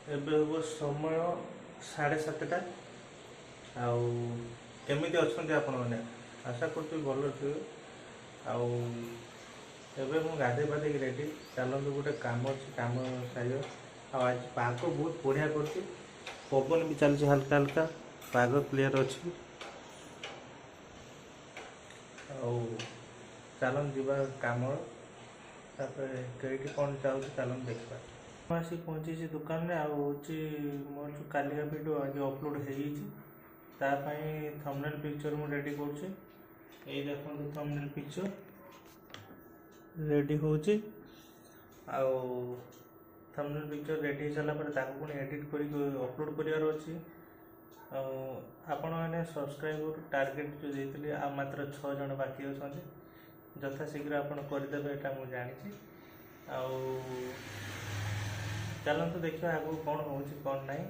ଏବେ ହେବ ସମୟ 7:30 ଆଉ କେମିତି ଅଛନ୍ତି ଆପଣମାନେ? ଆଶା କରୁଛି ଭଲ ଥିବେ। ଆଉ ଏବେ ମୁଁ ଗାଧୋଇ ପାଧେଇକି ରେଡ଼ି। ଚାଲନ୍ତୁ ଗୋଟେ କାମ ଅଛି, କାମ ସାରିବା। ଆଉ ଆଜି ପାଗ ବହୁତ ବଢ଼ିଆ କରୁଛି, ପବନ ବି ଚାଲିଛି ହାଲକା ହାଲକା, ପାଗ କ୍ଲିୟର ଅଛି। ଆଉ ଚାଲନ୍ତୁ ଯିବା କାମ, ତାପରେ କେଇଠି କ'ଣ ଚାଲୁଛି ଚାଲନ୍ତୁ ଦେଖିବା। ମୁଁ ଆସି ପହଞ୍ଚିଛି ଦୋକାନରେ। ଆଉ ହେଉଛି ମୋର ଯେଉଁ କାଲିକା ଭିଡ଼ିଓ ଆଜି ଅପଲୋଡ଼ ହେଇଯାଇଛି, ତା ପାଇଁ ଥମ୍ବନେଲ୍ ପିକ୍ଚର ମୁଁ ରେଡ଼ି କରୁଛି। ଏଇ ଦେଖନ୍ତୁ ଥମ୍ବନେଲ୍ ପିକ୍ଚର ରେଡ଼ି ହେଉଛି। ଆଉ ଥମ୍ବନେଲ୍ ପିକ୍ଚର ରେଡ଼ି ହେଇସାରିଲା ପରେ ତାକୁ ପୁଣି ଏଡ଼ିଟ୍ କରିକି ଅପଲୋଡ଼ କରିବାର ଅଛି। ଆଉ ଆପଣମାନେ ସବସ୍କ୍ରାଇବର ଟାର୍ଗେଟ୍ ଯେଉଁ ଦେଇଥିଲି ଆଉ ମାତ୍ର 6 ଜଣ ବାକି ଅଛନ୍ତି। ଯଥାଶୀଘ୍ର ଆପଣ କରିଦେବେ, ଏଇଟା ମୁଁ ଜାଣିଛି। ଆଉ ଚାଲନ୍ତୁ ଦେଖିବା ଆଗକୁ କ'ଣ ହେଉଛି କ'ଣ ନାହିଁ।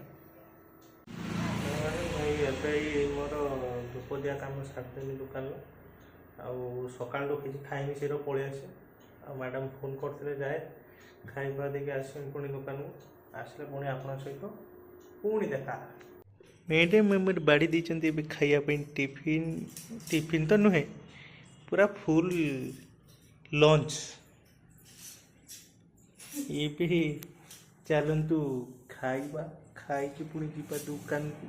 ଏବେ ମୋର ଧୂପ ଦିଆ କାମ ସାରିଦେଲି ଦୋକାନରୁ। ଆଉ ସକାଳୁ କିଛି ଖାଇନି, ଶୀଘ୍ର ପଳେଇ ଆସେ। ଆଉ ମ୍ୟାଡ଼ାମ୍ ଫୋନ୍ କରିଥିଲେ, ଯାଏ ଖାଇବା ଦେଇକି ଆସିବି ପୁଣି ଦୋକାନକୁ। ଆସିଲେ ପୁଣି ଆପଣଙ୍କ ସହିତ ପୁଣି ଦେଖା। ମ୍ୟାଡ଼ାମ୍ ଆମର ବାଡ଼ି ଦେଇଛନ୍ତି ଏବେ ଖାଇବା ପାଇଁ ଟିଫିନ୍ ତ ନୁହେଁ, ପୁରା ଫୁଲ୍ ଲଞ୍ଚ। ଏବେ ଚାଲନ୍ତୁ ଖାଇବା, ଖାଇକି ପୁଣି ଯିବା ଦୋକାନକୁ।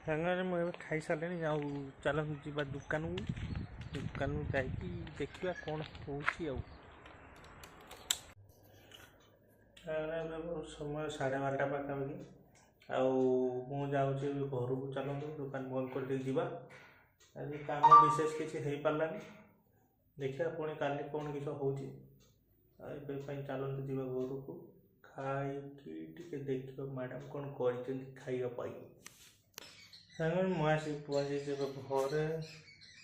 ସାଙ୍ଗରେ ମୁଁ ଏବେ ଖାଇସାରିଲିଣି। ଆଉ ଚାଲନ୍ତୁ ଯିବା ଦୋକାନକୁ ଯାଇକି ଦେଖିବା କ'ଣ ହେଉଛି। ଆଉ ଏବେ ସମୟ 12:30 ପାଖାପାଖି। ଆଉ ମୁଁ ଯାଉଛି ଘରକୁ। ଚାଲନ୍ତୁ ଦୋକାନ ବନ୍ଦ କରିଦେଇ ଯିବା। ଆଜି କାମ ବିଶେଷ କିଛି ହେଇପାରିଲାନି, ଦେଖିବା ପୁଣି କାଲି କ'ଣ କିଛି ହେଉଛି। ଆଉ ଏବେ ପାଇଁ ଚାଲନ୍ତୁ ଯିବା ଘରକୁ, ଖାଇକି ଟିକେ ଦେଖିବା ମ୍ୟାଡ଼ାମ୍ କ'ଣ କରିଛନ୍ତି ଖାଇବା ପାଇଁ। ସାଙ୍ଗରେ ମୁଁ ଆସିକି ପହଞ୍ଚିଛି ଏବେ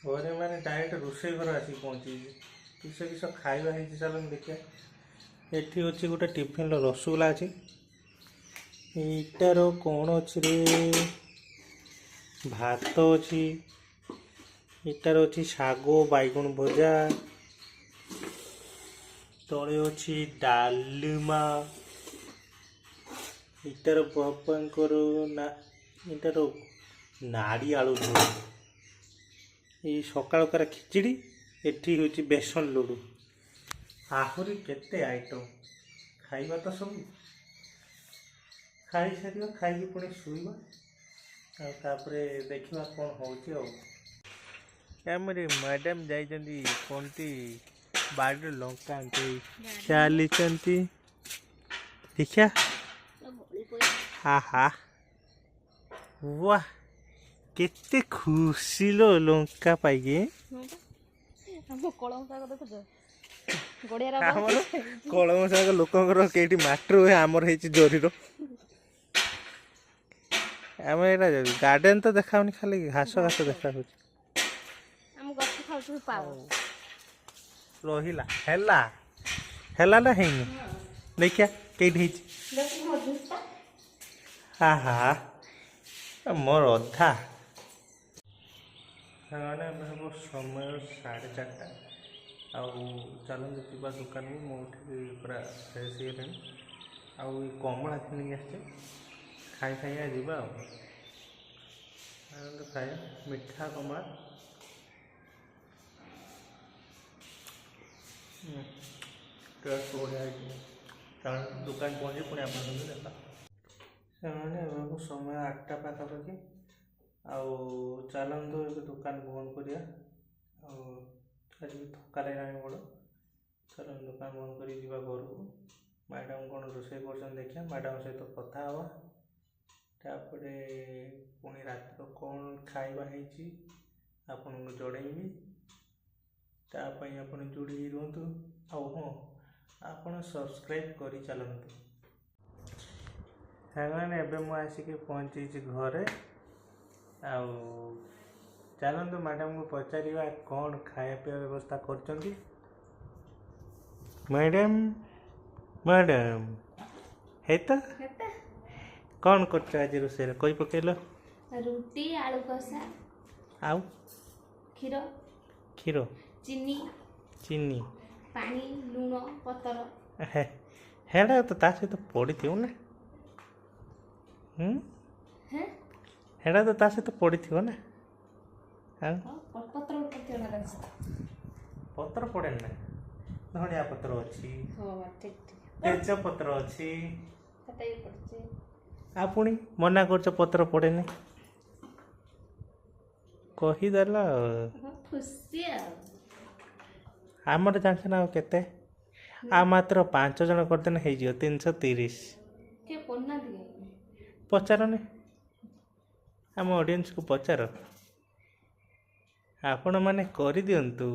ଘରେ ମାନେ ଡାଇରେକ୍ଟ ରୋଷେଇ ଘର ଆସିକି ପହଞ୍ଚିଛି। କିସ ଖାଇବା ହେଇଛି ଚାଲନ୍ତୁ ଦେଖିବା। ଏଠି ଅଛି ଗୋଟେ ଟିଫିନ୍ର ରସଗୋଲା ଅଛି। ଏଇଟାର କ'ଣ ଅଛି ରେ, ଭାତ ଅଛି। ଏଟାର ଅଛି ଶାଗ ବାଇଗଣ ଭଜା, ତଳେ ଅଛି ଡାଲମା। ଏଟାର ବାପାଙ୍କର ନା, ଏଟାର ନାଡ଼ି ଆଳୁ ଝୋଳ। ଏଇ ସକାଳକାର ଖିଚିଡ଼ି, ଏଠି ହେଉଛି ବେସନ ଲଡ଼ୁ। ଆହୁରି କେତେ ଆଇଟମ୍। ଖାଇବା ତ ସବୁ ଖାଇସାରିବା, ଖାଇକି ପୁଣି ଶୋଇବା। ଆଉ ତାପରେ ଦେଖିବା କ'ଣ ହେଉଛି। ଆଉ ଆମର ମ୍ୟାଡ଼ାମ୍ ଯାଇଛନ୍ତି କ'ଣଟି ବାଡ଼ିରେ ଲଙ୍କା ଆଣିତେ ଚାଲିଛନ୍ତି। ଦେଖିଆ ହା ୱା, କେତେ ଖୁସି ଲୋ ଲଙ୍କା ପାଇକି। ଆମର କଳମ ଶାଗ ଲୋକଙ୍କର କେଇଠି ମାଟିର ହୁଏ, ଆମର ହେଇଛି ଜରିର। ଆମେ ଏଇଟା ଗାର୍ଡେନ୍ ତ ଦେଖାଉନି, ଖାଲି ଘାସ ଦେଖାଯାଉଛି। ରହିଲା ହେଲା ନା ହେଇନି, ଦେଖିଆ କେଇଠି ହେଇଛି। ମୋର ଅଧା। ସେମାନେ ଏବେ ହେବ ସମୟ 4:30। ଆଉ ଚାଲନ୍ତୁ ଯିବା ଦୋକାନକୁ। ମୁଁ ଉଠିକି ପୁରା ଫ୍ରେଶ୍ ହେଇଗଲିଣି। ଆଉ ଏ କମଳା କିଣିକି ଆସିছে, ଖାଇଆ ଯିବା। ଆଉ ଚାଲନ୍ତୁ ଖାଇବା ମିଠା କମଳା। ଟେଷ୍ଟ ବଢ଼ିଆ ହେଇଛି। ଚାଲନ୍ତୁ ଦୋକାନ ପହଞ୍ଚି ପୁଣି ଆପଣଙ୍କ ଦେଖା। ସେମାନେ ଏବେ ସମୟ 8ଟା ପାଖାପାଖି। ଆଉ ଚାଲନ୍ତୁ ଏବେ ଦୋକାନ ବନ୍ଦ କରିବା। ଆଉ ଆଜି ଥକା ଲାଗିଲାଣି ବଡ଼। ଚାଲନ୍ତୁ ଦୋକାନ ବନ୍ଦ କରି ଯିବା ଘରକୁ। ମ୍ୟାଡ଼ାମ୍ କ'ଣ ରୋଷେଇ କରୁଛନ୍ତି ଦେଖିବା, ମ୍ୟାଡ଼ାମ୍ ସହିତ କଥା ହେବା। ତାପରେ ପୁଣି ରାତିର କ'ଣ ଖାଇବା ହେଇଛି ଆପଣଙ୍କୁ ଜଣେଇବି। ତା ପାଇଁ ଆପଣ ଯୋଡ଼ି ରୁହନ୍ତୁ। ଆଉ ହଁ, ଆପଣ ସବସ୍କ୍ରାଇବ୍ କରି ଚାଲନ୍ତୁ। ସାଙ୍ଗମାନେ ଏବେ ମୁଁ ଆସିକି ପହଞ୍ଚିଛି ଘରେ। ଆଉ ଚାଲନ୍ତୁ ମ୍ୟାଡ଼ାମ୍କୁ ପଚାରିବା କ'ଣ ଖାଇବା ପିଇବା ବ୍ୟବସ୍ଥା କରୁଛନ୍ତି। ମ୍ୟାଡ଼ାମ୍ ହେଇତ କ'ଣ କରୁଛ ଆଜି ରୋଷେଇରେ କହି ପକେଇଲ। ରୁଟି ଆଳୁ କଷା, ଆଉ କ୍ଷୀର, ଚିନି, ପାଣି, ଲୁଣ, ପତର। ହେଡ଼ା ତ ତା ସହିତ ପଡ଼ିଥିବ ନା ହେଁ ହେଡ଼ା ତ ତା ସହିତ ପଡ଼ିଥିବ ନା ଆଉ ପତ୍ର ଗୋଟେ ପକେଇବ ନା ତା ସହିତ। ପତ୍ର ପଡ଼େନି ନା ଧଣିଆ ପତ୍ର ଅଛି ହଁ ଠିକ୍ ଠିକ୍ ତେଜପତ୍ର ଅଛି ସେଟା ବି ପଡୁଛି। ଆଉ ପୁଣି ମନା କରୁଛ ପତ୍ର ପଡ଼େନି କହିଦେଲ ଆଉ। ହଁ ଖୁସି ଆଉ। ଆମର ଜାଣିଛ ନା ଆଉ କେତେ ଆଉ ମାତ୍ର 5 ଜଣ କରିଦେଲେ ହେଇଯିବ 330। କିଏ ପଢୁନାହାନ୍ତି କାହିଁକି? ପଚାରନି ଆମ ଅଡ଼ିଏନ୍ସକୁ ପଚାର ଆପଣମାନେ କରିଦିଅନ୍ତୁ।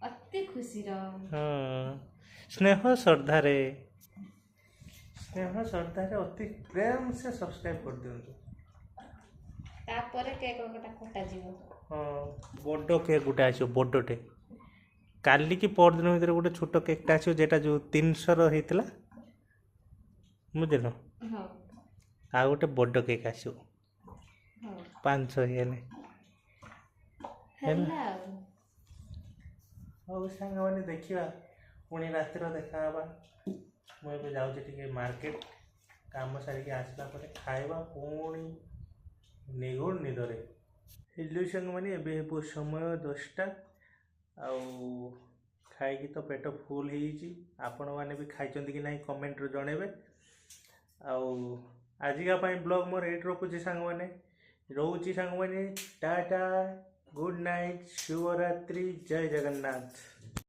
ଅତି ଖୁସିର ହଁ ସ୍ନେହ ଶ୍ରଦ୍ଧାରେ ଅତି ପ୍ରେମ ସେ ସବସ୍କ୍ରାଇବ୍ କରିଦିଅନ୍ତୁ। ତାପରେ କେକ୍ ଗୋଟେ କଟାଯିବ। ହଁ ବଡ଼ କେକ୍ ଗୋଟେ ଆସିବ ବଡ଼ଟେ କାଲି କି ପରଦିନ ଭିତରେ ଗୋଟେ ଛୋଟ କେକ୍ଟା ଆସିବ ଯେଟା ଯେଉଁ 300ର ହେଇଥିଲା ବୁଝିଲ ହଁ ଆଉ ଗୋଟେ ବଡ଼ କେକ୍ ଆସିବ ହଁ 500 ହେଇଗଲେ ହେଲା ଆଉ। ହଉ ସାଙ୍ଗମାନେ ଦେଖିବା ପୁଣି ରାତିର ଦେଖା ହେବା। ମୁଁ ଏବେ ଯାଉଛି ଟିକେ ମାର୍କେଟ କାମ ସାରିକି ଆସିଲା ପରେ ଖାଇବା ପୁଣି ନିଗୁଡ଼ ନିଦରେ ହେଲୁ ସାଙ୍ଗମାନେ ଏବେ ହେବ ସମୟ 10ଟା ଆଉ ଖାଇକି ତ ପେଟ ଫୁଲ ହେଇଯାଇଛି। ଆପଣମାନେ ବି ଖାଇଛନ୍ତି କି ନାହିଁ କମେଣ୍ଟରେ ଜଣେଇବେ। ଆଉ ଆଜିକା ପାଇଁ ବ୍ଲଗ୍ ମୋର ଏଇଠି ରଖୁଛି ସାଙ୍ଗମାନେ ରହୁଛି ସାଙ୍ଗମାନେ ଟାଟା ଗୁଡ୍ ନାଇଟ୍ ଶୁଭରାତ୍ରି ଜୟ ଜଗନ୍ନାଥ।